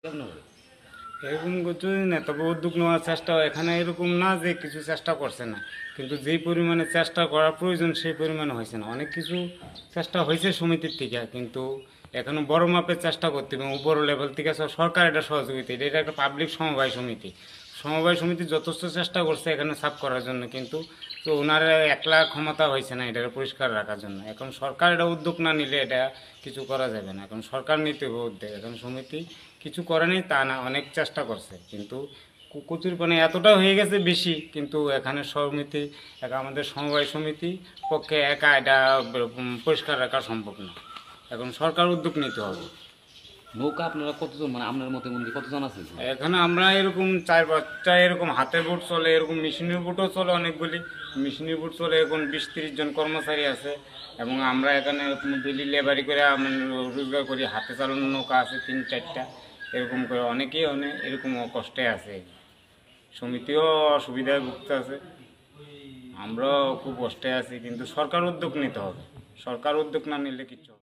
কেমন? এরকম কিছুই না, তবে উদ্যোগ নেওয়ার চেষ্টা এখানে এরকম না যে কিছু চেষ্টা করছে না, কিন্তু যেই পরিমাণে চেষ্টা করা প্রয়োজন সেই পরিমাণে হয়েছে না। অনেক কিছু চেষ্টা হয়েছে সমিতির থেকে, কিন্তু এখনো বড় মাপের চেষ্টা করতে হবে উপর লেভেল থেকে। সরকার এটা সহযোগিতা, এটা একটা পাবলিক সমবায় সমিতি। সমবায় সমিতি যথেষ্ট চেষ্টা করছে এখানে সাফ করার জন্য, কিন্তু তো ওনার একলা ক্ষমতা হয়েছে না এটা পরিষ্কার রাখার জন্য। এখন সরকার এটা উদ্যোগ না নিলে এটা কিছু করা যাবে না। এখন সরকার নিতে হবে উদ্যোগ। এখন সমিতি কিছু করেনি তা না, অনেক চেষ্টা করছে, কিন্তু কচুর পানি এতটা হয়ে গেছে বেশি, কিন্তু এখানে সমিতি আমাদের সমবায় সমিতি পক্ষে একা এটা পরিষ্কার রাখা সম্ভব না। এখন সরকার উদ্যোগ নিতে হবে। নৌকা আপনারা কতজন, মানে আপনার মতে মন্দির কতজন আছে? এখানে আমরা এরকম 4-5টা এরকম হাতের বোট চলে, এরকম মেশিনের বোটও চলে অনেকগুলি। মেশিনের বোট চলে এখন 20-30 জন কর্মচারী আছে। এবং আমরা এখানে ডেলি লেবারি করে আমরা রোজগার করি। হাতে চালানো নৌকা আছে 3-4টা, এরকম করে অনেকেই অনেক এরকম কষ্টে আছে। সমিতিও অসুবিধায় ভুগতে আছে, আমরাও খুব কষ্টে আছি, কিন্তু সরকার উদ্যোগ নিতে হবে। সরকার উদ্যোগ না নিলে কিচ্ছু হবে না।